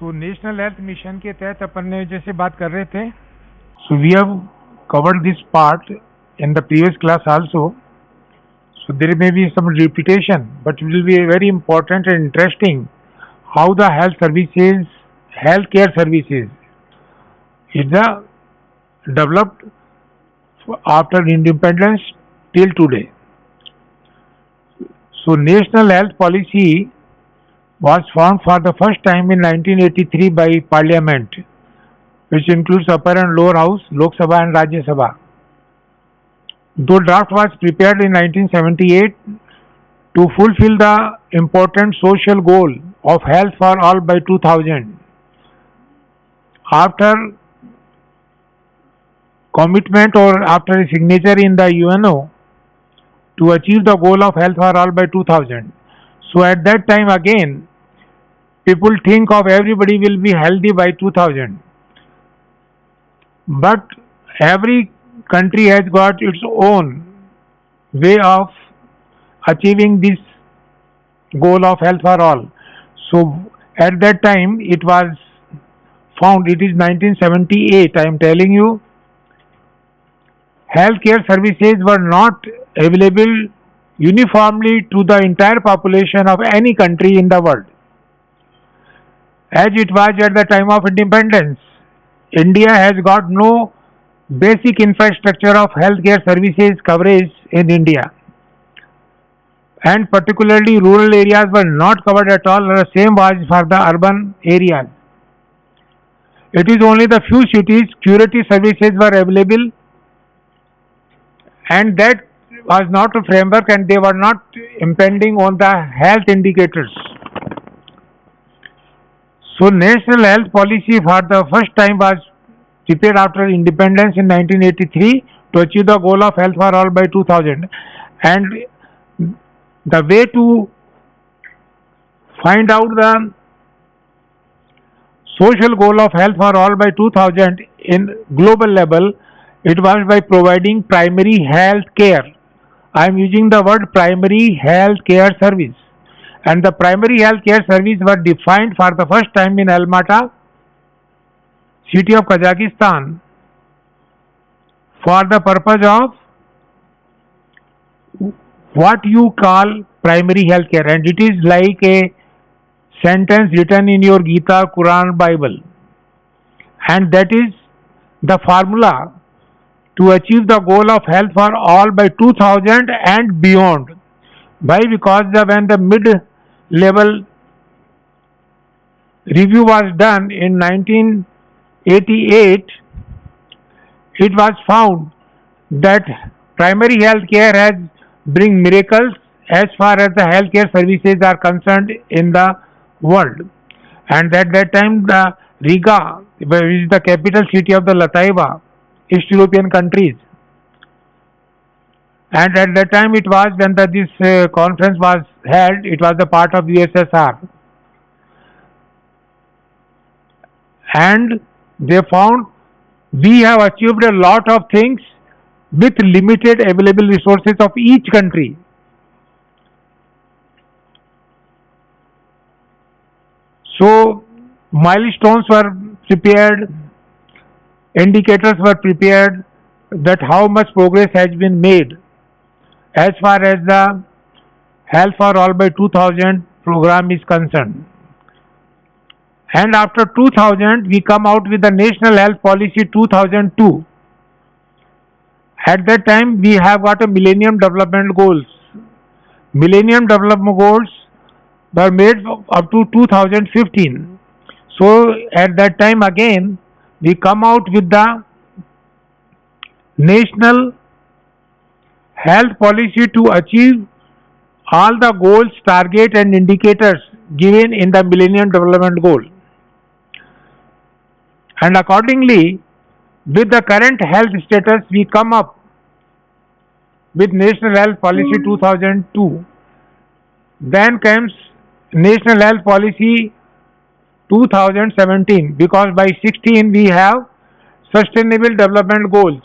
National health mission के तहत अपन ने जैसे बात कर रहे थे, so we have covered this part in the previous class also. So there may be some repetition, but it will be very important and interesting how the healthcare services is developed after independence till today. So national health policy was formed for the first time in 1983 by Parliament, which includes upper and lower house, Lok Sabha and Rajya Sabha. Though draft was prepared in 1978 to fulfill the important social goal of health for all by 2000. After commitment or after a signature in the UNO to achieve the goal of health for all by 2000. So at that time again, people think of everybody will be healthy by 2000. But every country has got its own way of achieving this goal of health for all. So at that time it was found, it is 1978, I am telling you, healthcare services were not available uniformly to the entire population of any country in the world. As it was at the time of independence, India has got no basic infrastructure of healthcare services coverage in India, and particularly rural areas were not covered at all. The same was for the urban areas. It is only the few cities curative services were available, and that was not a framework, and they were not impending on the health indicators. So national health policy for the first time was prepared after independence in 1983 to achieve the goal of health for all by 2000, and the way to find out the social goal of health for all by 2000 in global level, it was by providing primary health care. I am using the word primary health care service, and the primary health care service were defined for the first time in Almaty, city of Kazakhstan, for the purpose of what you call primary health care, and it is like a sentence written in your Gita, Quran, Bible, and that is the formula to achieve the goal of health for all by 2000 and beyond. Why? Because when the mid-level review was done in 1988, it was found that primary health care has bring miracles as far as the healthcare services are concerned in the world. And at that time, the Riga, which is the capital city of the Latviia, East European countries, and at that time it was when this conference was held, it was the part of USSR, and they found we have achieved a lot of things with limited available resources of each country. So milestones were prepared, indicators were prepared, that how much progress has been made as far as the health for all by 2000 program is concerned. And after 2000 we come out with the national health policy 2002. At that time we have got a millennium development goals. Millennium development goals were made up to 2015. So at that time again we come out with the national health policy to achieve all the goals, target and indicators given in the millennium development goal. And accordingly, with the current health status, we come up with national health policy 2002. Then comes national health policy 2017, because by 16 we have sustainable development goals,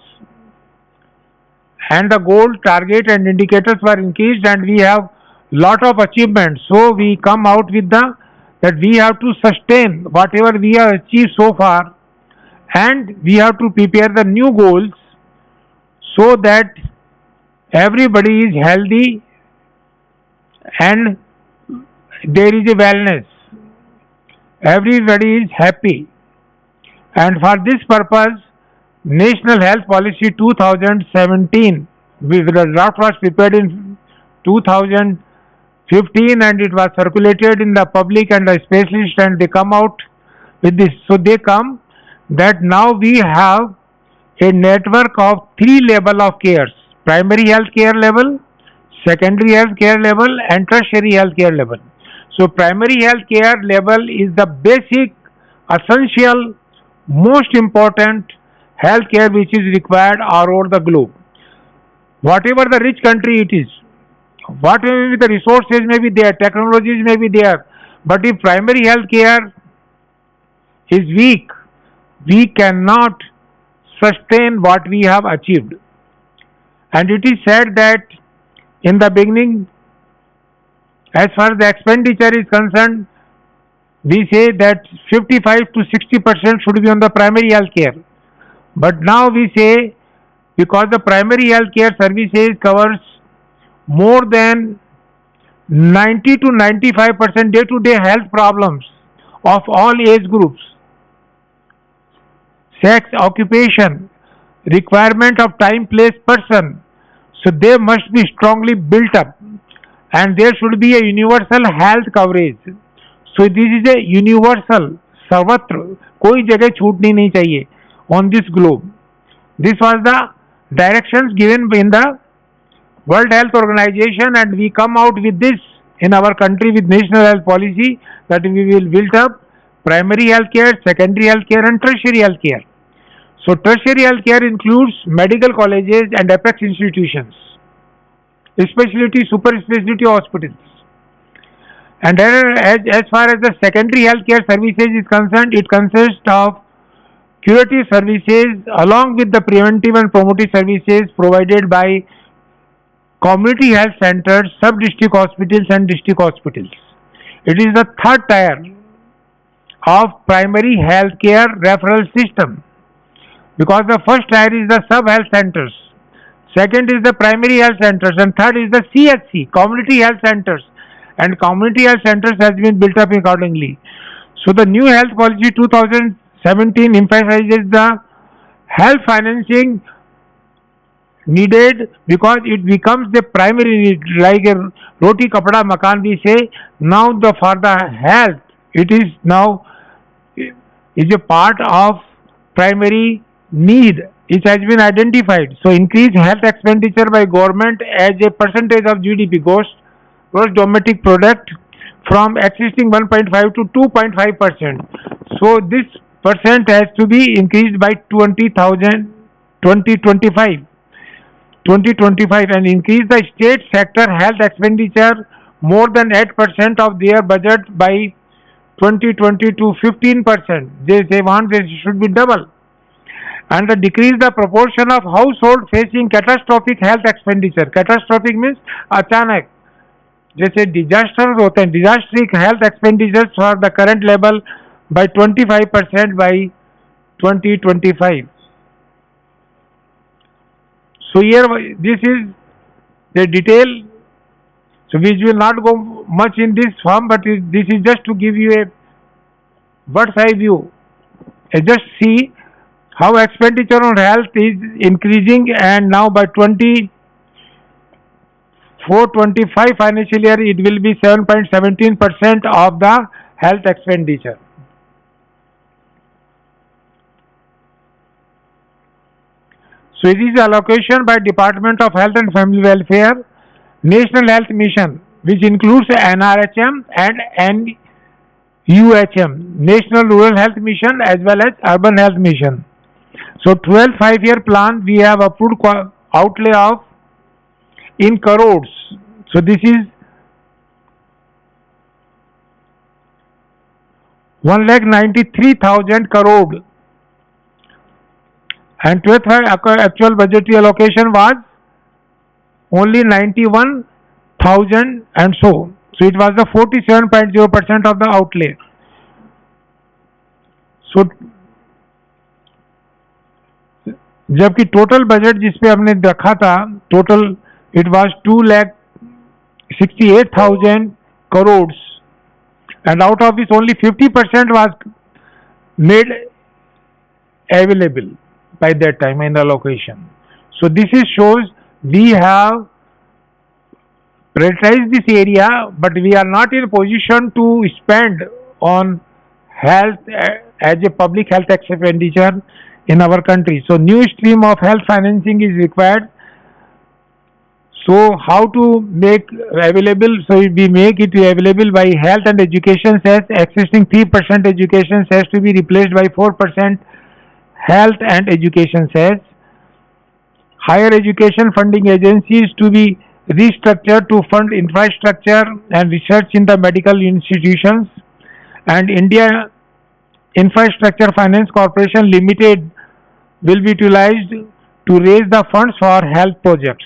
and the goal, target and indicators were increased, and we have lot of achievements. So we come out with the that we have to sustain whatever we have achieved so far, and we have to prepare the new goals so that everybody is healthy and there is a wellness. Everybody is happy. And for this purpose, National Health Policy 2017, the draft was prepared in 2015 and it was circulated in the public and the specialists, and they come out with this. So they come that now we have a network of three level of cares: primary health care level, secondary health care level, and tertiary health care level. So primary health care level is the basic, essential, most important health care which is required all over the globe. Whatever the rich country it is, whatever the resources may be there, technologies may be there, but if primary health care is weak, we cannot sustain what we have achieved. And it is said that in the beginning, as far as the expenditure is concerned, we say that 55 to 60% should be on the primary health care. But now we say, because the primary health care services covers more than 90 to 95% day-to-day health problems of all age groups, sex, occupation, requirement of time, place, person. So they must be strongly built up, and there should be a universal health coverage. So this is a universal, सर्वत्र, कोई जगह छूटनी नहीं चाहिए on this globe. This was the directions given in the World Health Organization, and we come out with this in our country with National Health Policy, that we will build up primary health care, secondary health care, and tertiary health care. So tertiary health care includes medical colleges and apex institutions, specialty, super specialty hospitals. And as far as the secondary health care services is concerned, it consists of curative services along with the preventive and promotive services provided by community health centers, sub-district hospitals, and district hospitals. It is the third tier of primary health care referral system, because the first tier is the sub-health centers, second is the primary health centers, and third is the CHC, community health centers, and community health centers has been built up accordingly. So the new health policy 2017 emphasizes the health financing needed, because it becomes the primary need, like a roti kapda makan we say. Now for the health, it is now is a part of primary need. It has been identified. So increase health expenditure by government as a percentage of GDP, gross domestic product, from existing 1.5 to 2.5%. So this percent has to be increased by 2025, and increase the state sector health expenditure more than 8% of their budget by 2020 to 15%. They want this should be double. And decrease the proportion of household facing catastrophic health expenditure. Catastrophic means अचानक, जैसे disasters होते हैं, disastric health expenditures for the current level by 25% by 2025. So here this is the detail. So we will not go much in this form, but this is just to give you a bird's eye view. Just see how expenditure on health is increasing, and now by 24-25 financial year it will be 7.17% of the health expenditure. So it is allocation by Department of Health and Family Welfare, National Health Mission, which includes NRHM and NUHM, National Rural Health Mission, as well as Urban Health Mission. So 12 5-year plan we have approved outlay of in crores. So this is 1,93,000 crore, and 12th actual budgetary allocation was only 91,000 and so. So it was the 47.0% of the outlay. So जबकि total budget जिस पे हमने रखा था, total it was 2,68,000 crores, and out of this only 50% was made available by that time in the allocation. So this is shows we have prioritized this area, but we are not in a position to spend on health as a public health expenditure in our country. So new stream of health financing is required. So how to make available? So we make it available by health and education cess. Existing 3% education cess to be replaced by 4% health and education cess. Higher education funding agencies to be restructured to fund infrastructure and research in the medical institutions. And India Infrastructure Finance Corporation Limited will be utilized to raise the funds for health projects.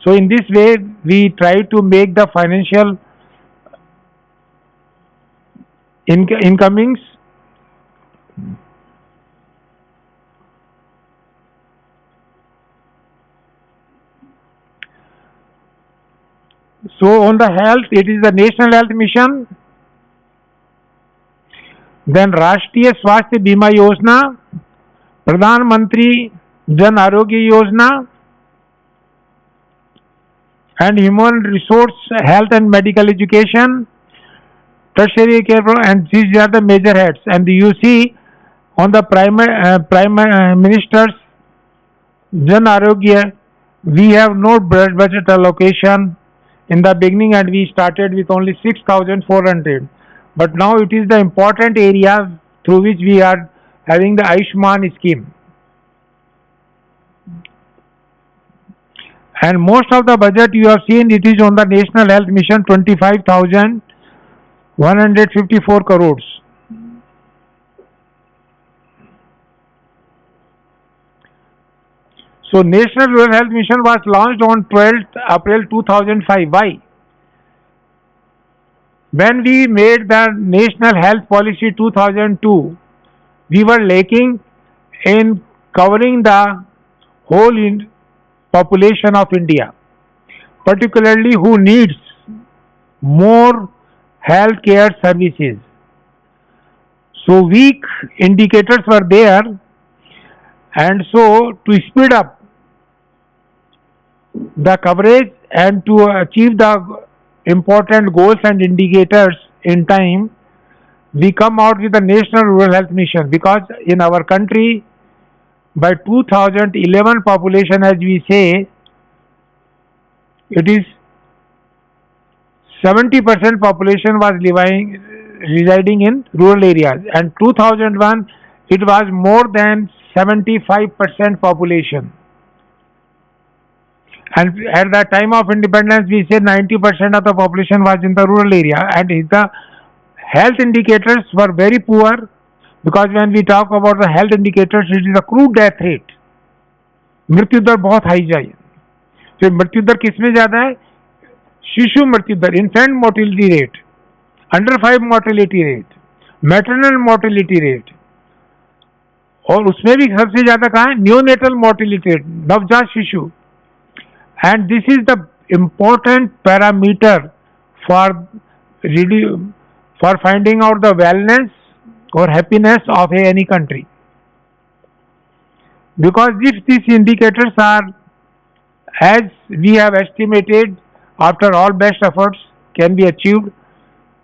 So in this way, we try to make the financial incomings So on the health, it is the National Health Mission, then Rashtriya Swasthya Bima Yojana, Pradhan Mantri Jan Arogya Yojana, and Human Resource Health and Medical Education, Tertiary Care Program, and these are the major heads. And you see on the Prime Minister's Jan Arogya, we have no budget allocation in the beginning, and we started with only 6,400. But now it is the important area through which we are having the Ayushman scheme. And most of the budget you have seen, it is on the National Health Mission, 25,154 crores. So National Rural Health Mission was launched on 12th April 2005. Why? When we made the National Health Policy 2002, we were lacking in covering the whole population of India, particularly who needs more health care services. So weak indicators were there, and so to speed up the coverage and to achieve the important goals and indicators in time, we come out with the National Rural Health Mission, because in our country by 2011 population, as we say, it is 70% population was residing in rural areas, and 2001 it was more than 75% population. And at the time of independence, we say 90% of the population was in the rural area, and the health indicators were very poor, because when we talk about the health indicators, it is a crude death rate. मृत्यु दर बहुत high जाए. तो मृत्यु दर किसमें ज्यादा है? शिशु मृत्यु दर, infant mortality rate, under 5 mortality rate, maternal mortality rate, और उसमें भी सबसे ज्यादा कहाँ है? न्यूनेटल मोर्टिलिटी रेट, नवजात शिशु. And this is the important parameter for finding out the wellness or happiness of any country. Because if these indicators are as we have estimated, after all best efforts can be achieved,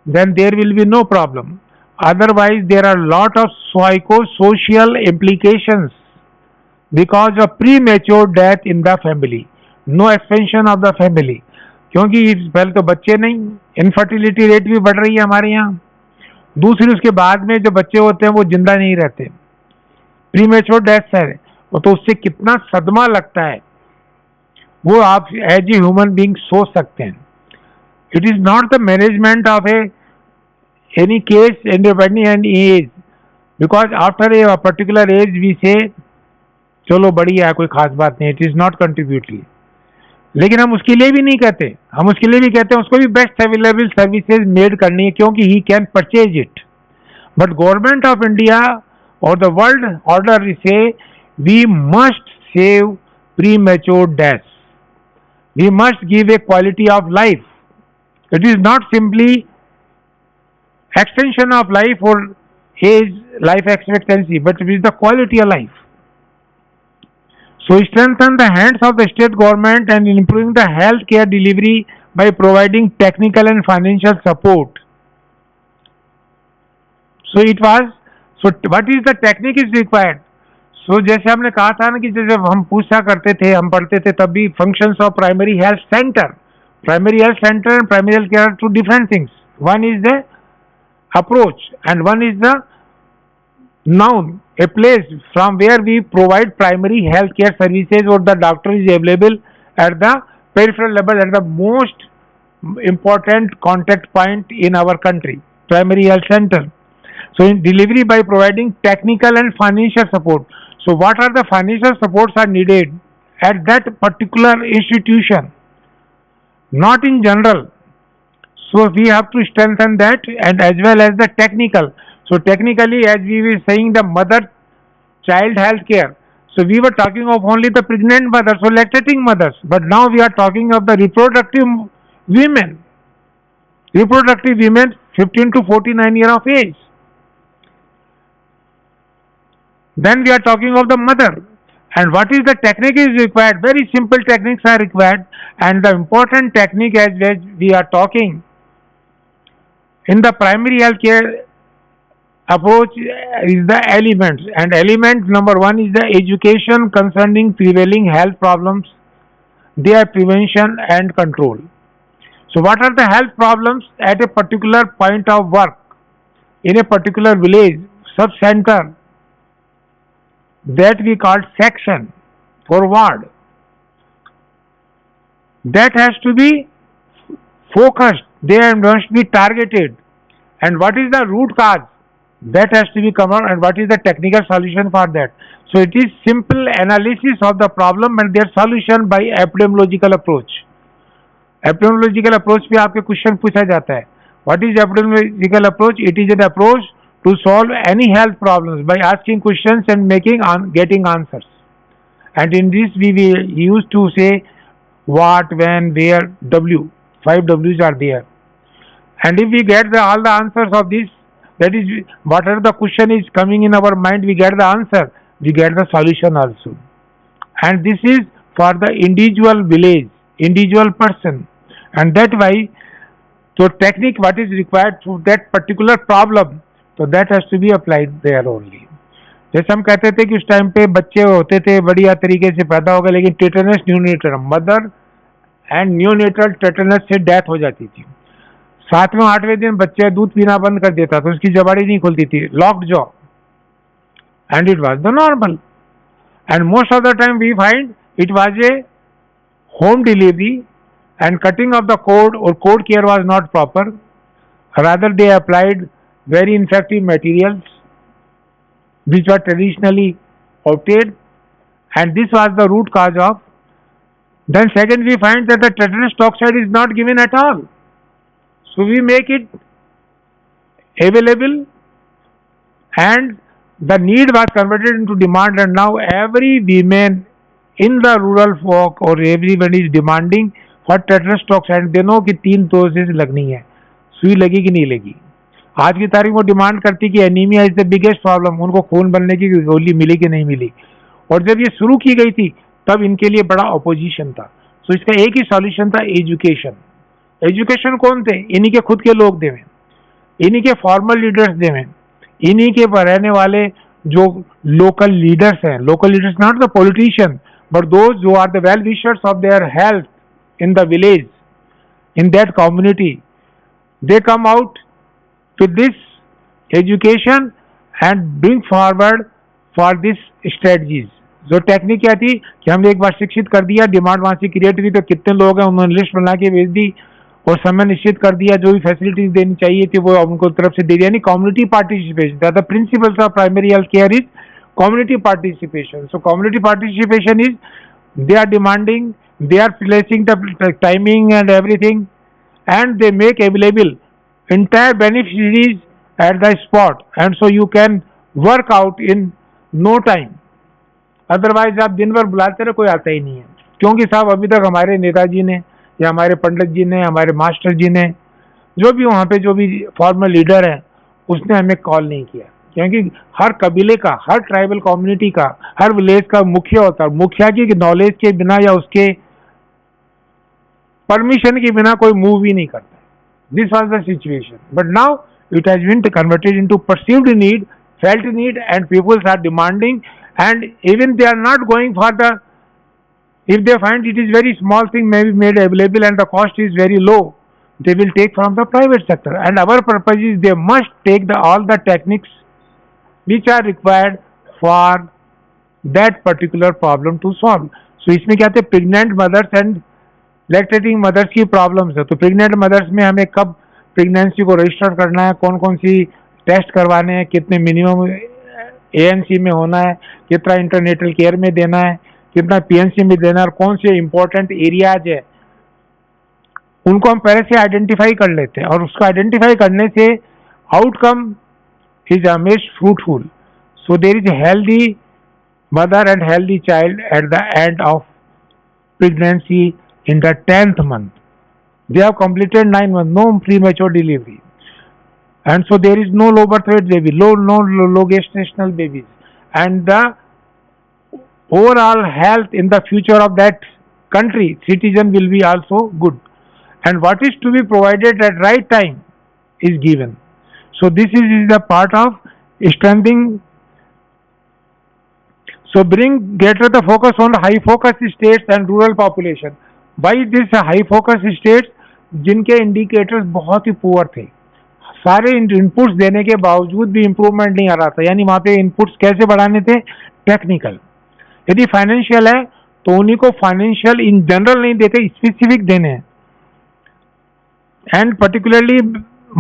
then there will be no problem. Otherwise, there are a lot of psychosocial implications because of premature death in the family. No expansion of the family, क्योंकि पहले तो बच्चे नहीं, infertility rate भी बढ़ रही है हमारे यहाँ. दूसरी, उसके बाद में जो बच्चे होते हैं वो जिंदा नहीं रहते, प्रीमेच्योर डेथ है, तो उससे कितना सदमा लगता है वो आप एज ए ह्यूमन बीइंग सोच सकते हैं. It is not the management of any case independent and age, because after a particular age we say चलो बढ़िया है, कोई खास बात नहीं, इट इज नॉट कंट्रीब्यूटरी. लेकिन हम उसके लिए भी नहीं कहते, हम उसके लिए भी कहते हैं उसको भी बेस्ट अवेलेबल सर्विसेज मेड करनी है क्योंकि he can purchase it. But government of India और द वर्ल्ड ऑर्डर से we must save premature deaths, we must give a quality of life. It is not simply extension of life or age, life expectancy, but it is the quality of life. So strengthen the hands of the state government and improving the health care delivery by providing technical and financial support. So it was, so what is the technique is required? So जैसे हमने कहा था ना कि जैसे हम पूछा करते थे, हम पढ़ते थे तब भी, functions of primary health center and primary health care are two different things. One is the approach and one is the noun, a place from where we provide primary health care services or the doctor is available at the peripheral level at the most important contact point in our country, primary health center. So in delivery by providing technical and financial support. So what are the financial supports are needed at that particular institution, not in general. So we have to strengthen that, and as well as the technical. So technically, as we were saying, the mother-child health care. So we were talking of only the pregnant mothers or lactating mothers, but now we are talking of the reproductive women. Reproductive women 15 to 49 years of age. Then we are talking of the mother. And what is the technique is required? Very simple techniques are required, and the important technique as we are talking in the primary health care approach is the elements, and element number one is the education concerning prevailing health problems, their prevention and control. So what are the health problems at a particular point of work, in a particular village, sub-center, that we call section or ward? That has to be focused, they must be targeted. And what is the root cause? That has to be covered, and what is the technical solution for that? So it is simple analysis of the problem and their solution by epidemiological approach. Epidemiological approach पे आपके question पूछा जाता है. What is epidemiological approach? It is an approach to solve any health problems by asking questions and getting answers. And in this we used to say what, when, where, W. 5 W's are there. And if we get all the answers of this, that is, whatever the question is coming in our mind, we get the answer, we get the solution also. And this is for the individual village, individual person. And that why, so technique what is required to that particular problem, so that has to be applied there only. जैसे हम कहते थे कि उस time पे बच्चे होते थे बढ़िया तरीके से पैदा हो गए, लेकिन tetanus neonatal, mother and neonatal tetanus से डेथ हो जाती थी. 7वें 8वें दिन बच्चे दूध पीना बंद कर देता था, उसकी जबाड़ी नहीं खुलती थी, locked jaw, and it was the normal. And most of the time we find it was a home delivery and cutting of the cord or cord care was not proper. Rather they applied very infective materials which were traditionally outed, and this was the root cause of. Then second we find that the tetanus toxoid is not given at all. So we make it available, and the need was converted into demand, and now every woman in the rural folk or everyone is demanding for tetanus toxoid. दोनों की 3 doses लगनी है, सुई लगी कि नहीं लगी. आज की तारीख में डिमांड करती कि anaemia is the biggest problem, उनको खून बनने की गोली मिली कि नहीं मिली. और जब ये शुरू की गई थी तब इनके लिए बड़ा अपोजिशन था. सो इसका एक ही सॉल्यूशन था, एजुकेशन. एजुकेशन कौन थे? इन्हीं के खुद के लोग देवें, इन्हीं के फॉर्मल लीडर्स देवें, इन्हीं के रहने वाले जो लोकल लीडर्स हैं. Local leaders not the politician but those जो are the well wishers of their health in the village, in that community. They come out to this education and bring forward for this strategies. जो technique क्या थी कि हमने एक बार शिक्षित कर दिया, डिमांड वहां से क्रिएट हुई, तो कितने लोग हैं उन्होंने लिस्ट बना के भेज दी और समय निश्चित कर दिया, जो भी फैसिलिटीज देनी चाहिए थी वो उनको तरफ से दे दिया. यानी community participation. The principles of primary health care is community participation. So community participation is they are demanding they are placing the timing and everything, and they make available entire beneficiaries at the spot, and so you can work out in no time. Otherwise आप दिन भर बुलाते रहे, कोई आता ही नहीं है, क्योंकि साहब अभी तक हमारे नेताजी ने या हमारे पंडित जी ने, हमारे मास्टर जी ने, जो भी वहाँ पे जो भी फॉर्मल लीडर है, उसने हमें कॉल नहीं किया। क्योंकि हर कबीले का, हर ट्राइबल कम्युनिटी का, हर विलेज का मुखिया होता है, मुखिया की नॉलेज के बिना या उसके परमिशन के बिना कोई मूव ही नहीं करता। This was the situation, but now it has been converted into perceived need, felt need, and people are demanding, and even they are not going for the, if they find it is very small thing may be made available and the cost is very low, they will take from the private sector. And our purpose is they must take all the techniques which are required for that particular problem to solve. So इसमें क्या थे, pregnant mothers and lactating mothers की problems है। तो pregnant mothers में हमें कब pregnancy को register करना है, कौन कौन सी टेस्ट करवाने हैं, कितने मिनिमम ANC में होना है, कितना इंटरनेटल केयर में देना है, कितना PNC में देना है, और कौन से इंपॉर्टेंट एरियाज है, उनको हम पहले से आइडेंटिफाई कर लेते हैं, और उसको आइडेंटिफाई करने से आउटकम इज हमेश fruitful. So there is healthy mother and healthy child at the end of pregnancy in the 10th month. They have completed 9 months, no premature delivery, and so there is no low birth weight baby, no low gestational babies, and the overall health in the future of that country citizen will be also good, and what is to be provided at right time is given. So this is the part of strengthening. So bring greater the focus on the high focus states and rural population. Why this high focus states? जिनके indicators बहुत ही poor थे, सारे inputs देने के बावजूद भी improvement नहीं आ रहा था। यानी वहाँ पे इनपुट्स कैसे बढ़ाने थे, टेक्निकल। यदि फाइनेंशियल है तो उन्हीं को फाइनेंशियल इन जनरल नहीं देते, स्पेसिफिक देने हैं। And particularly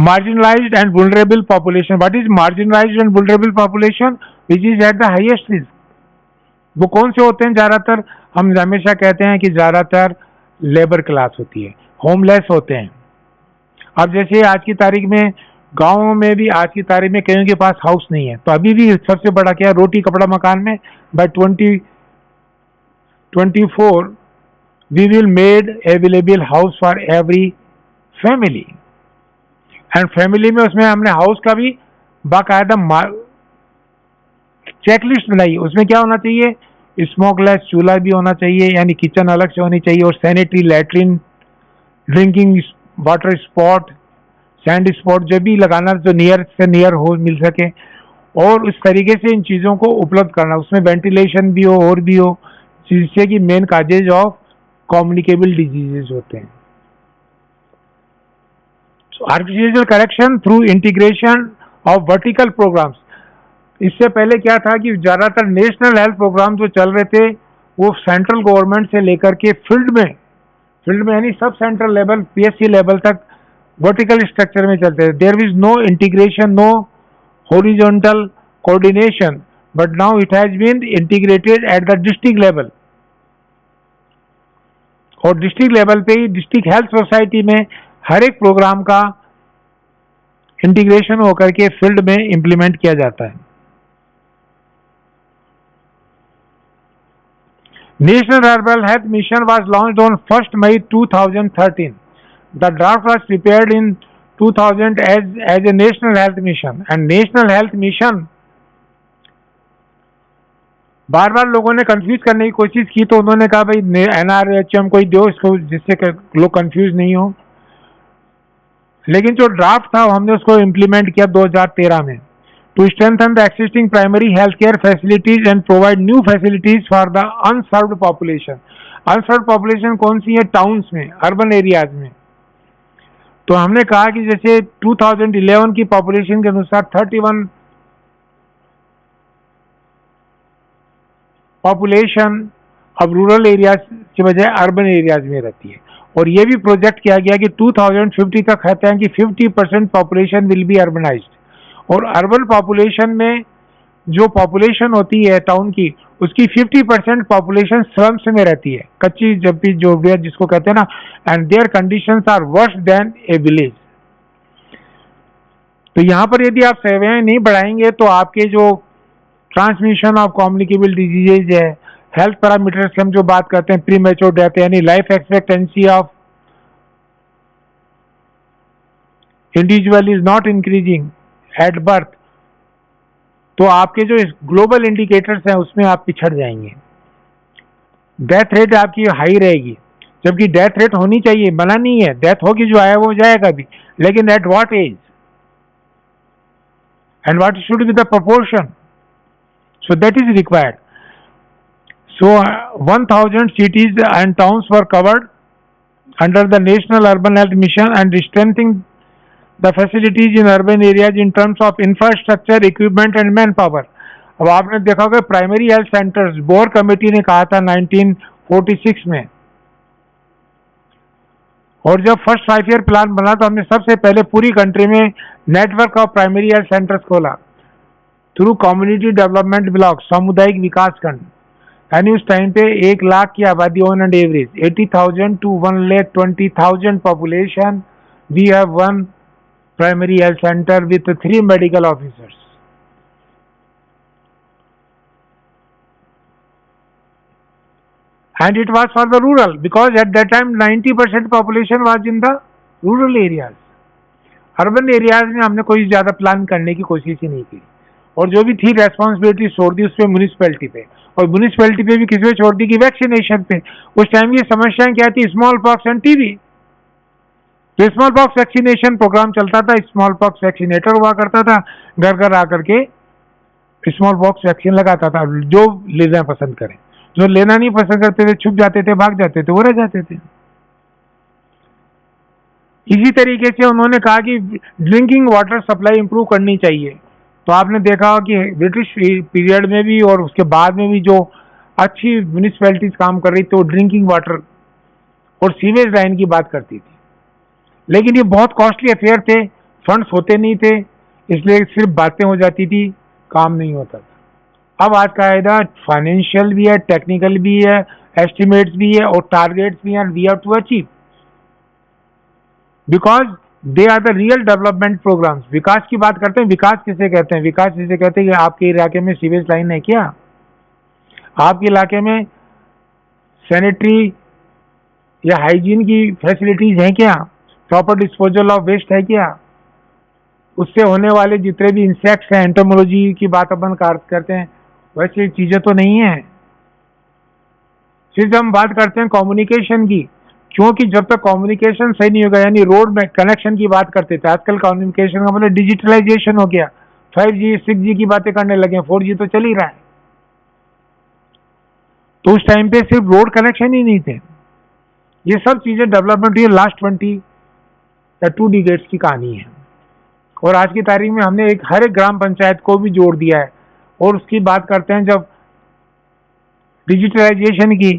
marginalized and vulnerable population. What is marginalized and vulnerable population? Which is at the highest risk. वो कौन से होते हैं? ज़्यादातर हम हमेशा कहते हैं कि ज़्यादातर लेबर क्लास होती है, होमलेस होते हैं। अब जैसे आज की तारीख में गाँव में भी आज की तारीख में कईयों के पास हाउस नहीं है, तो अभी भी सबसे बड़ा क्या है, रोटी कपड़ा मकान में। By 2024 we will made available house for every family, and family में उसमें हमने हाउस का भी बाकायदा चेकलिस्ट बनाई। उसमें क्या होना चाहिए, स्मोकलेस चूल्हा भी होना चाहिए, यानी किचन अलग से होनी चाहिए, और sanitary latrine, drinking water spot, sand spot जो भी लगाना जो नियर से नियर हो मिल सके, और उस तरीके से इन चीज़ों को उपलब्ध करना। उसमें वेंटिलेशन भी हो और भी हो, जिससे कि main causes of communicable diseases होते हैं। Artificial correction through integration of vertical programs. इससे पहले क्या था कि ज़्यादातर नेशनल हेल्थ प्रोग्राम जो चल रहे थे वो सेंट्रल गवर्नमेंट से लेकर के फील्ड में यानी सब सेंट्रल लेवल PSC लेवल तक वर्टिकल स्ट्रक्चर में चलते थे। There is no integration, no horizontal coordination, but now it has been integrated at the district level, और डिस्ट्रिक्ट लेवल पे ही डिस्ट्रिक्ट हेल्थ सोसाइटी में हर एक प्रोग्राम का इंटीग्रेशन होकर के फील्ड में इंप्लीमेंट किया जाता है। National urban health mission was launched on 1 May 2013. The draft was prepared in 2000 as a national health mission, and national health mission बार बार लोगों ने कंफ्यूज करने की कोशिश की, तो उन्होंने कहा भाई NRHM कोई दो इसको, जिससे लोग कंफ्यूज नहीं हो। लेकिन जो ड्राफ्ट था हमने उसको इम्प्लीमेंट किया 2013 में। To strengthen the existing primary health care facilities and provide new facilities for the unserved population. Unserved population कौन सी है? टाउन्स में, अर्बन एरियाज में। तो हमने कहा कि जैसे 2011 की पॉपुलेशन के अनुसार 31 पॉपुलेशन अब रूरल एरियाज की बजाय अर्बन एरियाज में रहती है, और ये भी प्रोजेक्ट किया गया कि 2050 तक कहते हैं कि 50% पॉपुलेशन विल बी अर्बनाइज्ड। और अर्बन पॉपुलेशन में जो पॉपुलेशन होती है टाउन की, उसकी 50% पॉपुलेशन स्लम्स में रहती है, कच्ची झप्पी झोपड़ियां जिसको कहते हैं ना, and their conditions are worse than a village. तो यहाँ पर यदि आप सेवाएं नहीं बढ़ाएंगे तो आपके जो ट्रांसमिशन ऑफ कम्युनिकेबल डिजीजेज है, हेल्थ पैरामीटर्स हम जो बात करते हैं, प्री मैच्योर डेथ यानी life expectancy of individual is not increasing at birth, तो आपके जो ग्लोबल इंडिकेटर्स हैं उसमें आप पिछड़ जाएंगे। डेथ रेट आपकी हाई रहेगी, जबकि डेथ रेट होनी चाहिए, मना नहीं है, डेथ होगी, जो आया वो जाएगा भी, लेकिन at what age and what should be the proportion, so that is required. So 1000 cities and towns were covered under the National Urban Health Mission and strengthening the facilities in urban areas in terms of infrastructure, equipment and manpower. अब आपने देखा होगा primary health centres, bore committee ने कहा था 1946 में, और जब फर्स्ट 5 ईयर प्लान बना तो हमने सबसे पहले पूरी कंट्री में network of primary health centres खोला थ्रू कम्युनिटी डेवलपमेंट ब्लॉक, सामुदायिक विकास खंड। यानी उस टाइम पे 1 लाख की आबादी on and average, 80,000 to 1,20,000 population, we have one primary health center with 3 medical officers. And it was for the rural, because at that time 90% population was in the rural areas. Urban areas में हमने कोई ज्यादा plan करने की कोशिश ही नहीं की, और जो भी थी रेस्पॉन्सिबिलिटी छोड़ दी उस पर म्यूनिसिपैलिटी पे, और म्यूनिसिपैलिटी पे भी किसी पे छोड़ दी कि वैक्सीनेशन पे। उस टाइम की समस्याएं क्या थी? Small pox end TB. तो स्मॉल पॉक्स वैक्सीनेशन प्रोग्राम चलता था, स्मॉल पॉक्स वैक्सीनेटर हुआ करता था, घर घर आकर के स्मॉल पॉक्स वैक्सीन लगाता था, जो लेना पसंद करें। जो लेना नहीं पसंद करते थे छुप जाते थे, भाग जाते थे, वो रह जाते थे। इसी तरीके से उन्होंने कहा कि ड्रिंकिंग वाटर सप्लाई इंप्रूव करनी चाहिए। तो आपने देखा हो कि ब्रिटिश पीरियड में भी और उसके बाद में भी जो अच्छी म्यूनिसिपैलिटीज काम कर रही थी, वो ड्रिंकिंग वाटर और सीवेज लाइन की बात करती थी। लेकिन ये बहुत कॉस्टली अफेयर थे, फंड्स होते नहीं थे, इसलिए सिर्फ बातें हो जाती थी, काम नहीं होता था। अब आज का कायदा फाइनेंशियल भी है, टेक्निकल भी है, एस्टिमेट्स भी है और टारगेट्स भी हैं, we have to achieve, because they are the real development programs. विकास की बात करते हैं, विकास किसे कहते हैं? विकास इसे कहते हैं कि आपके इलाके में सीवेज लाइन है क्या, आपके इलाके में सैनिटरी या हाइजीन की फैसिलिटीज हैं क्या, प्रॉपर डिस्पोजल ऑफ वेस्ट है क्या, उससे होने वाले जितने भी इंसेक्ट्स हैं, एंटोमोलॉजी की बात अपन करते हैं, वैसे चीजें तो नहीं है। फिर हम बात करते हैं कम्युनिकेशन की, क्योंकि जब तक कम्युनिकेशन सही नहीं होगा, यानी रोड में कनेक्शन की बात करते थे, आजकल कम्युनिकेशन का मतलब डिजिटलाइजेशन हो गया, 5G 6G की बातें करने लगे, 4G तो चल ही रहा है। तो उस टाइम पे सिर्फ रोड कनेक्शन ही नहीं थे, ये सब चीजें डेवलपमेंट हुई लास्ट 20 या 2 डिकेड्स की कहानी है। और आज की तारीख में हमने हर एक ग्राम पंचायत को भी जोड़ दिया है। और उसकी बात करते हैं जब डिजिटलाइजेशन की,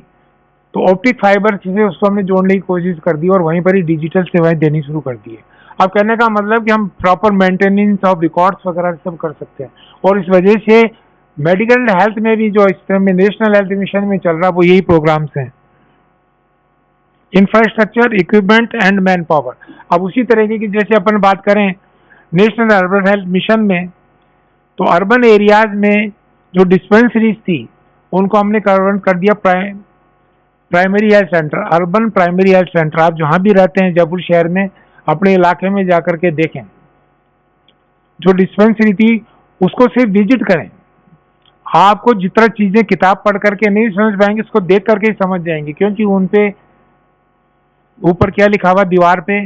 तो ऑप्टिक फाइबर से उसको हमने जोड़ने की कोशिश कर दी और वहीं पर ही डिजिटल सेवाएं देनी शुरू कर दी है। अब कहने का मतलब कि हम प्रॉपर मेंटेनेंस ऑफ रिकॉर्ड्स वगैरह सब कर सकते हैं, और इस वजह से मेडिकल एंड हेल्थ में भी जो इस तरह में नेशनल हेल्थ मिशन में चल रहा है वो यही प्रोग्राम्स हैं, infrastructure, equipment and man power. अब उसी तरीके की जैसे अपन बात करें नेशनल अर्बन हेल्थ मिशन में, तो अर्बन एरियाज में जो डिस्पेंसरीज थी उनको हमने कन्वर्ट कर दिया primary health centre, urban primary health centre. आप जहां भी रहते हैं जयपुर शहर में, अपने इलाके में जाकर के देखें, जो डिस्पेंसरी थी उसको सिर्फ विजिट करें, आपको जितना चीजें किताब पढ़ करके नहीं समझ पाएंगे, उसको देख करके ही समझ जाएंगे, क्योंकि उन पे ऊपर क्या लिखा हुआ दीवार पे,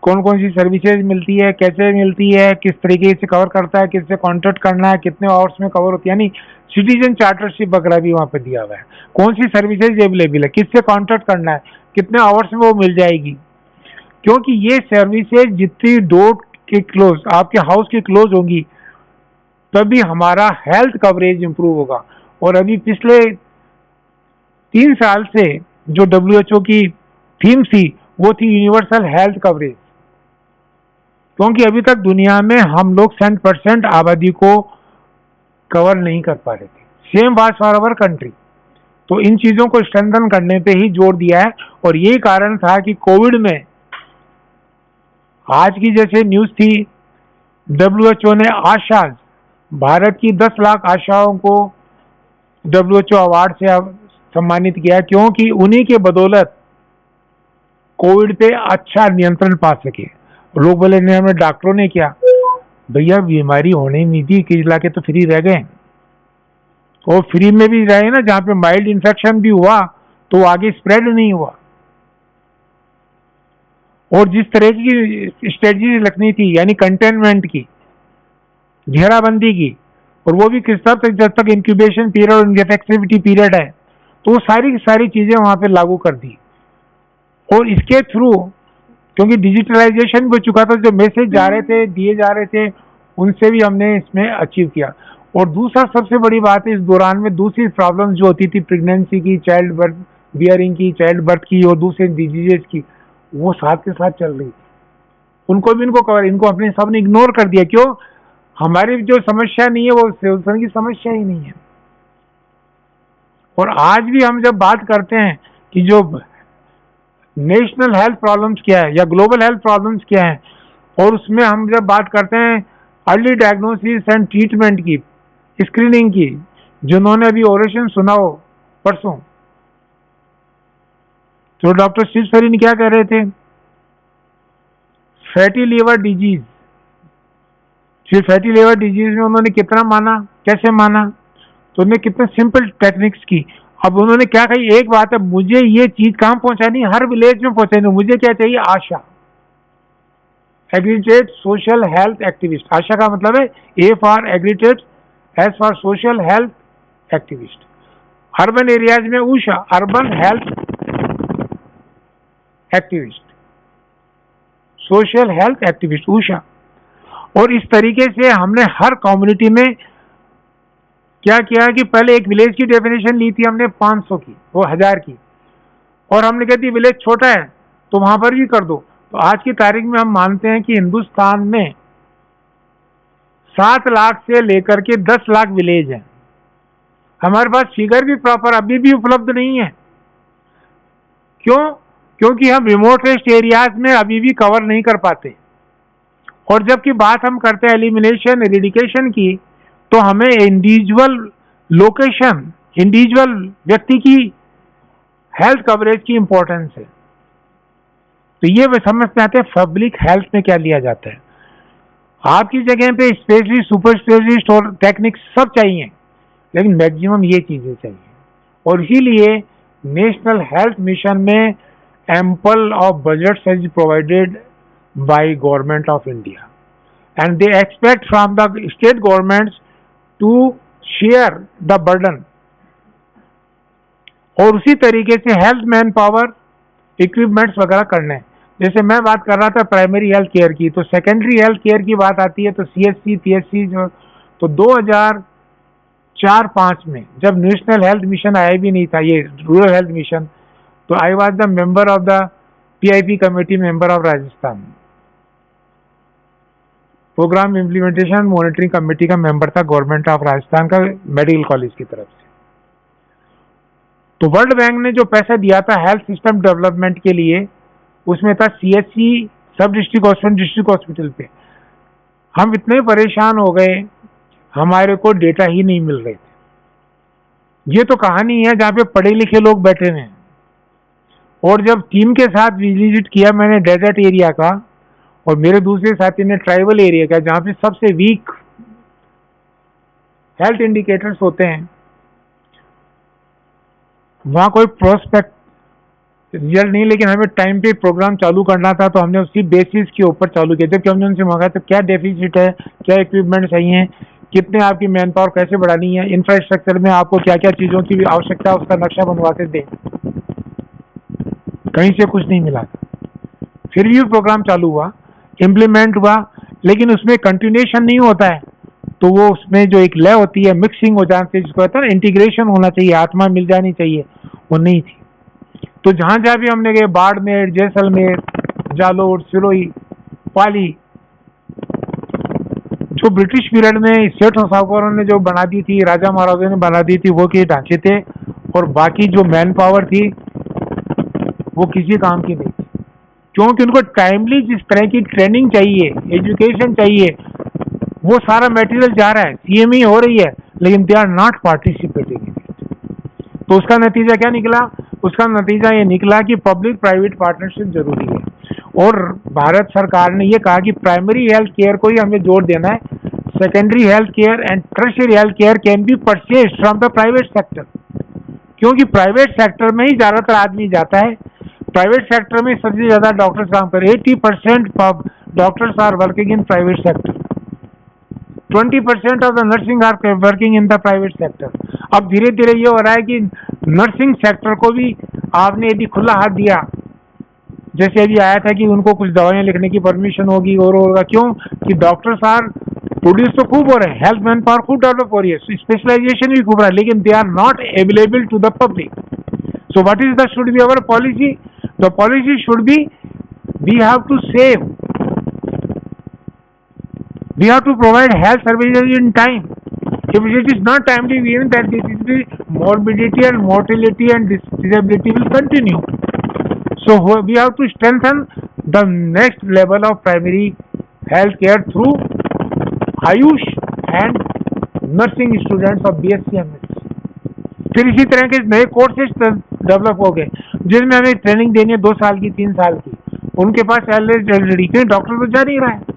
कौन कौन सी सर्विसेज मिलती है, कैसे मिलती है, किस तरीके से कवर करता है, किससे कॉन्टेक्ट करना है, कितने आवर्स में कवर होती है, यानी सिटीजन चार्टरशिप वगैरह भी वहाँ पे दिया हुआ है, कौन सी सर्विसेज अवेलेबल है, किससे कॉन्टेक्ट करना है, कितने आवर्स में वो मिल जाएगी। क्योंकि ये सर्विसेज जितनी डोर के क्लोज, आपके हाउस के क्लोज होंगी, तभी हमारा हेल्थ कवरेज इंप्रूव होगा। और अभी पिछले 3 साल से जो WHO की थीम थी वो थी यूनिवर्सल हेल्थ कवरेज, क्योंकि अभी तक दुनिया में हम लोग 100% आबादी को कवर नहीं कर पा रहे थे। Same was for our country. तो इन चीजों को स्ट्रेंथन करने पे ही जोर दिया है। और यही कारण था कि कोविड में आज की जैसे न्यूज थी, WHO ने आशा, भारत की 10 लाख आशाओं को WHO अवार्ड से सम्मानित किया, क्योंकि उन्हीं के बदौलत कोविड पे अच्छा नियंत्रण पा सके। लोग बोले नहीं, हमें डॉक्टरों ने किया। भैया बीमारी होने नहीं थी, किस लाके तो फ्री रह गए। और फ्री में भी रहे ना, जहाँ पे माइल्ड इन्फेक्शन भी हुआ तो आगे स्प्रेड नहीं हुआ। और जिस तरह की स्ट्रेटजी रखनी थी, यानी कंटेनमेंट की, घेराबंदी की, और वो भी किस तब तक जब तक इंक्यूबेशन पीरियड और इन्फेक्टिविटी पीरियड है, तो वो सारी की सारी चीजें वहां पे लागू कर दी। और इसके थ्रू, क्योंकि डिजिटलाइजेशन हो चुका था, जो मैसेज जा रहे थे, दिए जा रहे थे, उनसे भी हमने इसमें अचीव किया। और दूसरा सबसे बड़ी बात है, इस दौरान में दूसरी प्रॉब्लम जो होती थी प्रेगनेंसी की, चाइल्ड बर्थ बियरिंग की, चाइल्ड बर्थ की और दूसरे डिजीजेस की, वो साथ के साथ चल रही थी। उनको भी इनको कवर, इनको अपने सबने इग्नोर कर दिया। क्यों? हमारी जो समस्या नहीं है वो सोल्यूशन की समस्या ही नहीं है। और आज भी हम जब बात करते हैं कि जो नेशनल हेल्थ प्रॉब्लम्स क्या है या ग्लोबल हेल्थ प्रॉब्लम्स क्या है, और उसमें हम जब बात करते हैं अर्ली डायग्नोसिस एंड ट्रीटमेंट की, स्क्रीनिंग की, जिन्होंने अभी ओरेशन सुना हो परसों, तो डॉक्टर शिव सरीन क्या कह रहे थे? फैटी लीवर डिजीज, फिर फैटी लीवर डिजीज में उन्होंने कितना माना, कैसे माना, तो उन्होंने कितने सिंपल टेक्निक्स की। अब उन्होंने क्या कही, एक बात है, मुझे ये चीज कहां पहुंचानी, हर विलेज में पहुंचानी। मुझे क्या चाहिए? ASHA, aggregate social health activist. ASHA का मतलब है A for aggregate, S for social health activist. Urban areas में USHA, urban health activist, social health activist USHA. और इस तरीके से हमने हर कम्युनिटी में क्या किया कि पहले एक विलेज की डेफिनेशन ली थी हमने 500 की, वो 1000 की, और हमने कहती विलेज छोटा है तो वहां पर भी कर दो। तो आज की तारीख में हम मानते हैं कि हिंदुस्तान में 7 लाख से लेकर के 10 लाख विलेज हैं। हमारे पास फिगर भी प्रॉपर अभी भी उपलब्ध नहीं है। क्यों? क्योंकि हम रिमोटेस्ट एरियाज में अभी भी कवर नहीं कर पाते। और जबकि बात हम करते हैं एलिमिनेशन, एरिडिकेशन की, तो हमें इंडिविजुअल लोकेशन, इंडिविजुअल व्यक्ति की हेल्थ कवरेज की इंपॉर्टेंस है। तो ये वे समझ में आते हैं पब्लिक हेल्थ में क्या लिया जाता है। आपकी जगह पे स्पेशलिस्ट, सुपर स्पेशलिस्ट और टेक्निक सब चाहिए, लेकिन मैक्सिमम ये चीजें चाहिए। और इसीलिए नेशनल हेल्थ मिशन में ample of budgets is provided by government of India, and they expect from the state governments to share the burden. और उसी तरीके से हेल्थ मैन पावर, इक्विपमेंट्स वगैरह करने। जैसे मैं बात कर रहा था प्राइमरी हेल्थ केयर की, तो सेकेंडरी हेल्थ केयर की बात आती है तो CHC, PHC जो, तो 2004-05 में जब नेशनल हेल्थ मिशन आया भी नहीं था, ये रूरल हेल्थ मिशन, तो I was the member of the PIP committee, member of Rajasthan, program implementation monitoring committee का मेंबर था गवर्नमेंट ऑफ राजस्थान का, मेडिकल कॉलेज की तरफ से। तो वर्ल्ड बैंक ने जो पैसा दिया था हेल्थ सिस्टम डेवलपमेंट के लिए, उसमें था CHC, सब डिस्ट्रिक्ट हॉस्पिटल, डिस्ट्रिक्ट हॉस्पिटल पे। हम इतने परेशान हो गए, हमारे को डेटा ही नहीं मिल रहे थे। ये तो कहानी है जहाँ पे पढ़े लिखे लोग बैठे हैं। और जब टीम के साथ विजिट किया मैंने डेजर्ट एरिया का, और मेरे दूसरे साथी ने ट्राइबल एरिया का, जहाँ पे सबसे वीक हेल्थ इंडिकेटर्स होते हैं, वहाँ कोई प्रोस्पेक्ट रिजल्ट नहीं, लेकिन हमें टाइम पे प्रोग्राम चालू करना था, तो हमने उसी बेसिस के ऊपर चालू किया। जबकि हमने उनसे मांगा तो क्या डेफिसिट है, क्या इक्विपमेंट चाहिए, कितने आपकी मैन पावर कैसे बढ़ानी है, इंफ्रास्ट्रक्चर में आपको क्या क्या चीज़ों की आवश्यकता है, उसका नक्शा बनवा के दें। कहीं से कुछ नहीं मिला। फिर भी प्रोग्राम चालू हुआ, इम्प्लीमेंट हुआ, लेकिन उसमें कंटिन्यूएशन नहीं होता है। तो वो उसमें जो एक लय होती है, मिक्सिंग हो जाती है, जिसको कहते हैं इंटीग्रेशन होना चाहिए, आत्मा मिल जानी चाहिए, वो नहीं थी। तो जहां जहां भी हमने गए, बाड़मेर, जैसलमेर, जालोर, सिरोही, पाली, तो ब्रिटिश पीरियड में सेठ और साहूकारों ने जो बना दी थी, राजा महाराजा ने बना दी थी, वो के ढांचे थे, और बाकी जो मैन पावर थी वो किसी काम की नहीं थी, क्योंकि उनको टाइमली जिस तरह की ट्रेनिंग चाहिए, एजुकेशन चाहिए, वो सारा मटेरियल जा रहा है, सीएमई हो रही है, लेकिन they are not participating in it. तो उसका नतीजा क्या निकला? उसका नतीजा ये निकला कि पब्लिक प्राइवेट पार्टनरशिप जरूरी है, और भारत सरकार ने ये कहा कि प्राइमरी हेल्थ केयर को ही हमें जोर देना है, secondary health care and tertiary health care can be purchased from the private sector, क्योंकि प्राइवेट सेक्टर में ही ज्यादातर आदमी जाता है। प्राइवेट सेक्टर में सबसे ज्यादा डॉक्टर्स काम कर, 80% doctors are working in private sector, 20% of the nursing are working in the private sector. अब धीरे धीरे ये हो रहा है कि नर्सिंग सेक्टर को भी आपने यदि खुला हाथ दिया, जैसे अभी आया था कि उनको कुछ दवाइयां लिखने की परमिशन होगी और होगा, क्यों कि डॉक्टर्स आर प्रोड्यूस तो खूब हो रहे हैं, हेल्थ मैन पावर खूब डेवलप हो रही है, स्पेशलाइजेशन भी खूब रहा है, लेकिन they are not available to the public. So what is the should be our policy? The policy should be, we have to save, we have to provide health services in time. If it is not timely given, then this morbidity and mortality and disability will continue. So we have to strengthen the next level of primary health care through Ayush and nursing students of BSc MS. फिर इसी तरह के नए courses develop हो गए जिसमें हमें training देनी है 2 साल की, 3 साल की, उनके पास ऑलरेडी, क्योंकि डॉक्टर तो जा नहीं रहा है।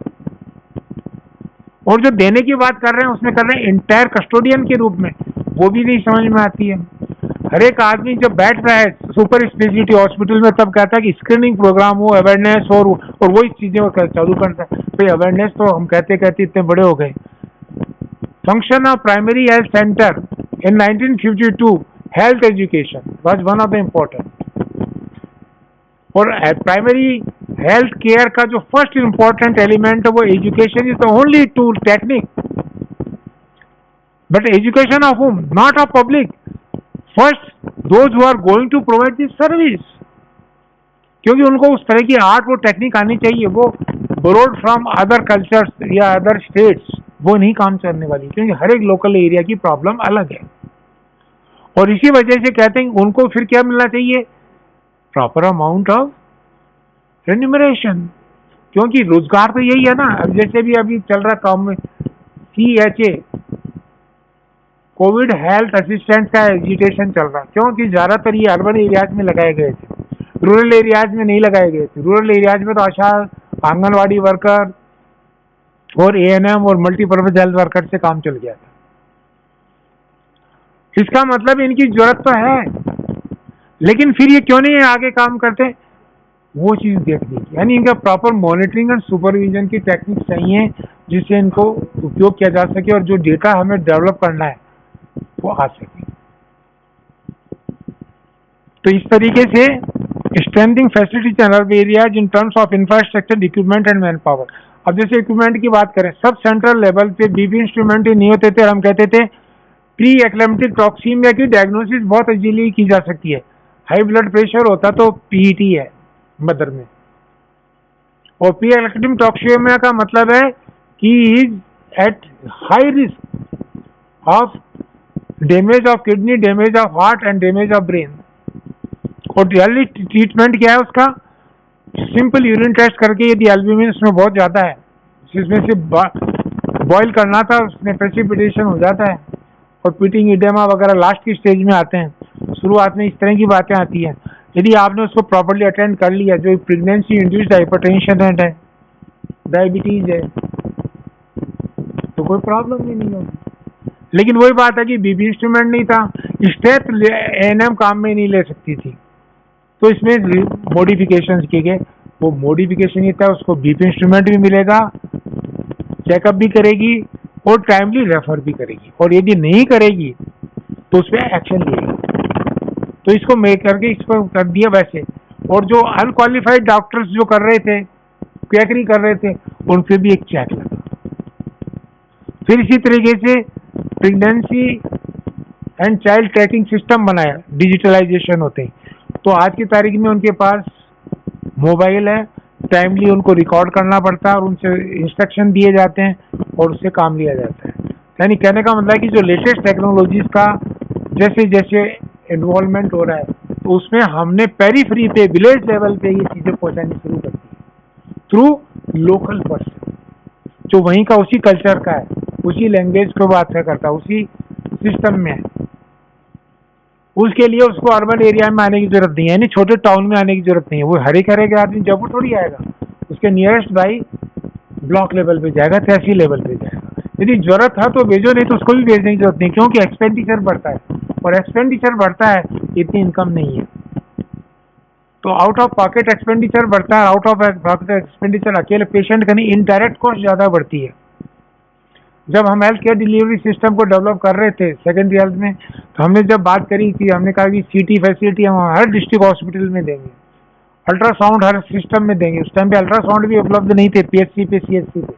और जो देने की बात कर रहे हैं उसमें कर रहे हैं इंटायर कस्टोडियन के रूप में, वो भी नहीं समझ में आती है। हर एक आदमी जब बैठ रहा है सुपर स्पेशलिटी हॉस्पिटल में तब कहता है कि स्क्रीनिंग प्रोग्राम हो, अवेयरनेस हो, और वो इस चीजें वो चालू करता है। भाई अवेयरनेस तो हम कहते कहते इतने बड़े हो गए। Function of primary health center in 1952 health education was one of the important, और प्राइमरी हेल्थ केयर का जो फर्स्ट इंपॉर्टेंट एलिमेंट है वो education is the only tool technique, but education of home, not of public, first those who are going to provide this service, क्योंकि उनको उस तरह की आर्ट वो टेक्निक आनी चाहिए, वो बोरोड फ्रॉम अदर कल्चर्स या अदर स्टेट्स वो नहीं काम करने वाली, क्योंकि हर एक लोकल एरिया की प्रॉब्लम अलग है। और इसी वजह से कहते हैं उनको फिर क्या मिलना चाहिए? प्रॉपर अमाउंट ऑफ रेन्यूमरेशन, क्योंकि रोजगार तो यही है ना। अब जैसे भी अभी चल रहा काम में CHA, कोविड हेल्थ असिस्टेंट का एजिटेशन चल रहा है, क्योंकि ज्यादातर ये अर्बन एरियाज में लगाए गए थे, रूरल एरियाज में नहीं लगाए गए थे। रूरल एरियाज में तो आशा, आंगनवाड़ी वर्कर और ANM और मल्टीपर्पज हेल्थ वर्कर से काम चल गया था। इसका मतलब इनकी जरूरत तो है, लेकिन फिर ये क्यों नहीं आगे काम करते, वो चीज देखनी है। यानी इनका प्रॉपर मॉनिटरिंग और सुपरविजन की टेक्निक चाहिए जिससे इनको उपयोग किया जा सके और जो डेटा हमें डेवलप करना है वो आ सके। तो इस तरीके से strengthening facilities in urban areas in terms of infrastructure, equipment and man power. अब जैसे इक्विपमेंट की बात करें, सब सेंट्रल लेवल पे बीपी इंस्ट्रूमेंट ही नहीं होते थे, हम कहते थे प्री एक्लेम्प्टिक टॉक्सीमिया की डायग्नोसिस बहुत इजीली की जा सकती है। हाई ब्लड प्रेशर होता तो PET है मदर में, और प्री एक्लेम्प्टिक टॉक्सीमिया का मतलब है कि is at high risk of damage of kidney, damage of heart and damage of brain. और अर्ली ट्रीटमेंट क्या है उसका? सिंपल यूरिन टेस्ट करके यदि एल्ब्यूमिन उसमें बहुत ज्यादा है, जिसमें से बॉयल करना था, उसमें प्रेसिपिटेशन हो जाता है और पीटिंग इडेमा वगैरह लास्ट की स्टेज में आते हैं। शुरुआत में इस तरह की बातें आती हैं। यदि आपने उसको प्रॉपर्ली अटेंड कर लिया, जो प्रेगनेंसी इंड्यूस्ड हाइपरटेंशन है, डायबिटीज है, तो कोई प्रॉब्लम ही नहीं होगी। लेकिन वही बात है कि बीपी इंस्ट्रूमेंट नहीं था, स्टेथ ANM काम में नहीं ले सकती थी, तो इसमें मॉडिफिकेशन किए गए। वो मॉडिफिकेशन ये था, उसको बीपी इंस्ट्रूमेंट भी मिलेगा, चेकअप भी करेगी और टाइमली रेफर भी करेगी, और यदि नहीं करेगी तो उस पर एक्शन लेगी। तो इसको मेक करके इसको कर दिया वैसे। और जो अनक्वालिफाइड डॉक्टर्स जो कर रहे थे, क्वैकरी कर रहे थे, उन पर भी एक चेक लगा। फिर इसी तरीके से pregnancy and child tracking system बनाया, डिजिटलाइजेशन होते ही। तो आज की तारीख में उनके पास मोबाइल है, टाइमली उनको रिकॉर्ड करना पड़ता है और उनसे इंस्ट्रक्शन दिए जाते हैं, और उससे काम लिया जाता है। यानी कहने का मतलब है कि जो लेटेस्ट टेक्नोलॉजीज का जैसे जैसे इन्वॉल्वमेंट हो रहा है, तो उसमें हमने पेरीफ्री पे, विलेज लेवल पे ये चीज़ें पहुंचानी शुरू कर दी थ्रू लोकल पर्सन, जो वहीं का उसी कल्चर का है, उसी लैंग्वेज को बात करता है, उसी सिस्टम में है। उसके लिए उसको अर्बन एरिया में आने की जरूरत नहीं है, यानी छोटे टाउन में आने की जरूरत नहीं है। वो हर एक आदमी जब वो थोड़ी आएगा, उसके नियरेस्ट भाई ब्लॉक लेवल पे जाएगा, तहसील लेवल पे जाएगा। यदि जरूरत है तो भेजो, नहीं तो उसको भी भेजने की जरूरत नहीं, क्योंकि एक्सपेंडिचर बढ़ता है, और एक्सपेंडिचर बढ़ता है, इतनी इनकम नहीं है, तो आउट ऑफ पॉकेट एक्सपेंडिचर बढ़ता है। आउट ऑफ पॉकेट एक्सपेंडिचर अकेले पेशेंट का नहीं, इनडायरेक्ट कॉस्ट ज़्यादा बढ़ती है। जब हम हेल्थ केयर डिलीवरी सिस्टम को डेवलप कर रहे थे सेकेंडरी हेल्थ में, तो हमने जब बात करी थी, हमने कहा कि सीटी फैसिलिटी हम हर डिस्ट्रिक्ट हॉस्पिटल में देंगे, अल्ट्रासाउंड हर सिस्टम में देंगे। उस टाइम पे अल्ट्रासाउंड भी उपलब्ध नहीं थे पीएचसी पे, सीएचसी पे।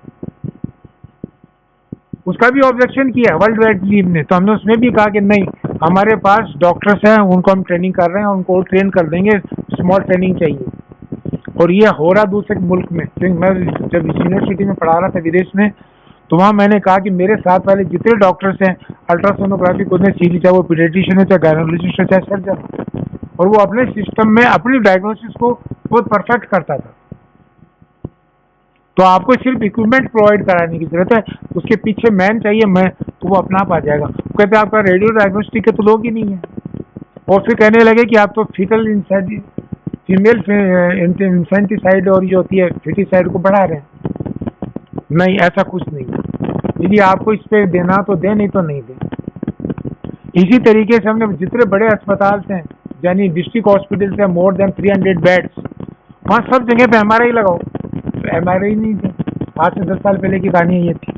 उसका भी ऑब्जेक्शन किया वर्ल्ड वाइड टीम ने, तो हमने उसमें भी कहा कि नहीं, हमारे पास डॉक्टर्स हैं, उनको हम ट्रेनिंग कर रहे हैं, उनको ट्रेन कर देंगे, स्मॉल ट्रेनिंग चाहिए। और ये हो रहा दूसरे मुल्क में, क्योंकि मैं जब यूनिवर्सिटी में पढ़ा रहा था विदेश में, तो वहाँ मैंने कहा कि मेरे साथ वाले जितने डॉक्टर्स हैं अल्ट्रासोनोग्राफी को सीखी, चाहे वो पीडियाट्रिशियन हो, चाहे गायनोलॉजिस्ट हो, चाहे सर्जन, और वो अपने सिस्टम में अपनी डायग्नोसिस को बहुत परफेक्ट करता था। तो आपको सिर्फ इक्विपमेंट प्रोवाइड कराने की जरूरत है, उसके पीछे मैन चाहिए, मैं तो वो अपना आप आ जाएगा। कहते हैं आपका रेडियो डायग्नोस्टिक के तो लोग ही नहीं है। और फिर कहने लगे कि आप तो फीटल फीमेल इंफेंटिसाइड और जो होती है फिटिसाइड को बढ़ा रहे हैं। नहीं, ऐसा कुछ नहीं है। यदि आपको इस पे देना तो दे, नहीं तो नहीं दे। इसी तरीके से हमने जितने बड़े अस्पताल हैं, यानी डिस्ट्रिक्ट हॉस्पिटल से मोर देन 300 बेड्स, वहाँ सब जगह पे एमआरआई लगाओ। तो एमआरआई नहीं थे, आज से 10 साल पहले की कहानी ये थी।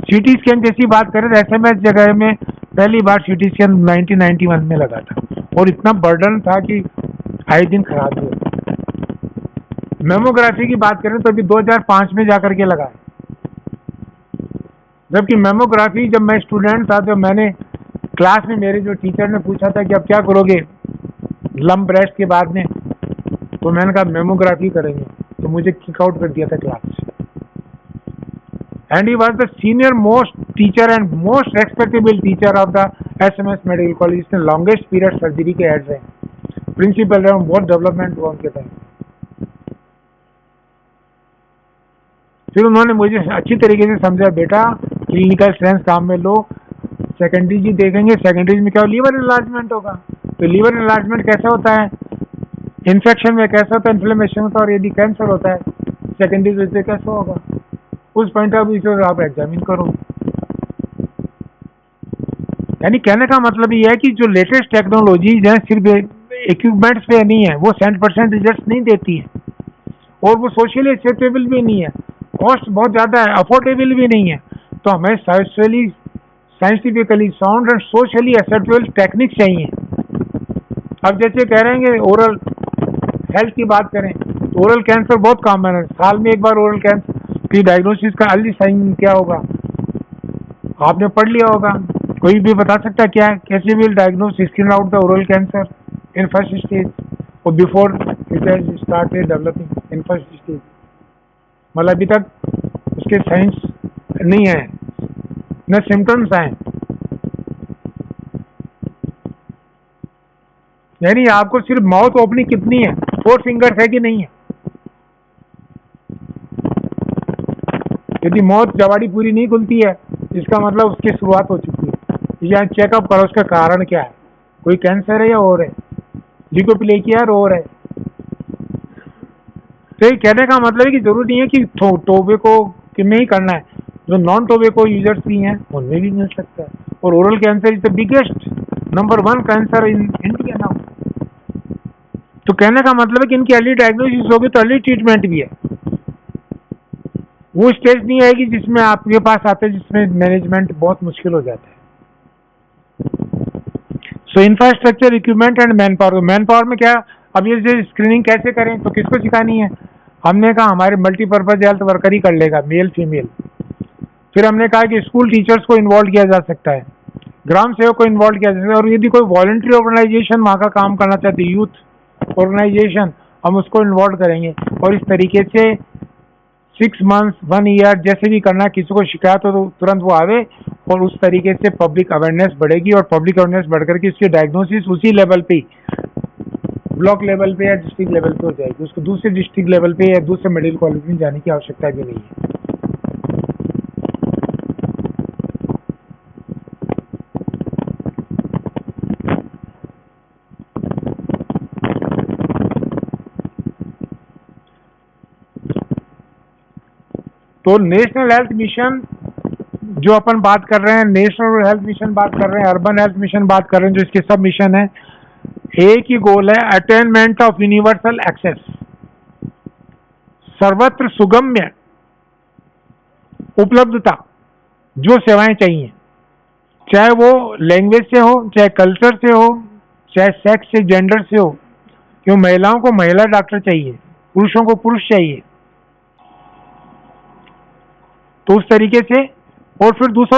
सीटी स्कैन जैसी बात करें तो एसएमएस जगह में पहली बार सीटी स्कैन 1991 में लगा था, और इतना बर्डन था कि आए दिन खराब ही होता। मेमोग्राफी की बात करें तो अभी 2005 में जाकर के लगा है, जबकि मेमोग्राफी जब मैं स्टूडेंट था, तो मैंने क्लास में मेरे जो टीचर ने पूछा था कि अब क्या करोगे लंप ब्रेस्ट के बाद में, तो मैंने कहा मेमोग्राफी करेंगे, तो मुझे किक आउट कर दिया था क्लास से। And he was the senior most teacher and most respectable teacher of the SMS medical college. इसने लॉन्गेस्ट पीरियड सर्जरी के हेड रहे, प्रिंसिपल रहे, बहुत डेवलपमेंट हुआ उनके टाइम। फिर उन्होंने मुझे अच्छी तरीके से समझा, बेटा क्लिनिकल साइंस काम में लो, सेकेंडरी जी देखेंगे, सेकेंडरी में क्या लीवर इनलार्जमेंट होगा। तो लीवर इनलार्जमेंट कैसा होता है, इन्फेक्शन में कैसा होता है, इन्फ्लेमेशन होता है, और यदि कैंसर होता है सेकेंडरी से कैसा होगा, उस पॉइंट ऑफ व्यू से आप एग्जामिन करो। यानी कहने का मतलब ये है कि जो लेटेस्ट टेक्नोलॉजीज हैं सिर्फ इक्विपमेंट्स पे नहीं है, वो 100% रिजल्ट नहीं देती है, और वो सोशली एक्सेप्टेबल भी नहीं है, कॉस्ट बहुत ज़्यादा है, अफोर्डेबल भी नहीं है। तो हमें socially scientifically sound and socially acceptable technique चाहिए। अब जैसे कह रहे हैं ओरल हेल्थ की बात करें, तो ओरल कैंसर बहुत कॉमन है, साल में एक बार ओरल कैंसर की डायग्नोसिस का अर्ली साइन क्या होगा, आपने पढ़ लिया होगा। कोई भी बता सकता क्या है, कैसे will diagnose screen out the oral cancer in first stage और before it has started developing in first stage. मतलब अभी तक उसके साइंस नहीं है, न सिम्टम्स आए। यानी आपको सिर्फ माउथ ओपनिंग कितनी है, 4 फिंगर्स है कि नहीं है। यदि माउथ जवाड़ी पूरी नहीं खुलती है, इसका मतलब उसकी शुरुआत हो चुकी है। यहाँ चेकअप करो, उसका कारण क्या है, कोई कैंसर है या और है, लिकोप्लेकिया और है। तो ये कहने का मतलब है कि जरूरी नहीं है कि टोबैको में ही करना है, जो नॉन टोबैको यूजर्स भी हैं उनमें भी मिल सकता है। और oral cancer is the biggest number 1 cancer in India now. तो कहने का मतलब है कि इनकी अर्ली डायग्नोसिस होगी तो अर्ली ट्रीटमेंट भी है। वो स्टेज नहीं आएगी जिसमें आपके पास आते हैं जिसमें मैनेजमेंट बहुत मुश्किल हो जाता है। So infrastructure, equipment and man power. Man power में क्या, अब ये स्क्रीनिंग कैसे करें, तो किसको सिखानी है, हमने कहा हमारे मल्टीपर्पज हेल्थ वर्कर ही कर लेगा, मेल फीमेल। फिर हमने कहा कि स्कूल टीचर्स को इन्वॉल्व किया जा सकता है, ग्राम सेवक को इन्वॉल्व किया जा सकता है, और यदि कोई वॉलंटरी ऑर्गेनाइजेशन वहाँ का काम करना चाहती है, यूथ ऑर्गेनाइजेशन, हम उसको इन्वॉल्व करेंगे। और इस तरीके से 6 months 1 year जैसे भी करना है, किसी को शिकायत हो तो तुरंत वो आवे, और उस तरीके से पब्लिक अवेयरनेस बढ़ेगी, और पब्लिक अवेयरनेस बढ़ करके इसकी डायग्नोसिस उसी लेवल पे, ब्लॉक लेवल पे या डिस्ट्रिक्ट लेवल पे हो जाएगी। उसको दूसरे डिस्ट्रिक्ट लेवल पे या दूसरे मेडिकल कॉलेज में जाने की आवश्यकता भी नहीं है। तो नेशनल हेल्थ मिशन जो अपन बात कर रहे हैं, नेशनल हेल्थ मिशन बात कर रहे हैं, अर्बन हेल्थ मिशन बात कर रहे हैं, जो इसके सब मिशन है, एक ही गोल है, अटेनमेंट ऑफ यूनिवर्सल एक्सेस, सर्वत्र सुगम्य उपलब्धता, जो सेवाएं चाहिए, चाहे वो लैंग्वेज से हो, चाहे कल्चर से हो, चाहे सेक्स से, जेंडर से हो। क्यों महिलाओं को महिला डॉक्टर चाहिए, पुरुषों को पुरुष चाहिए, तो उस तरीके से। और फिर दूसरा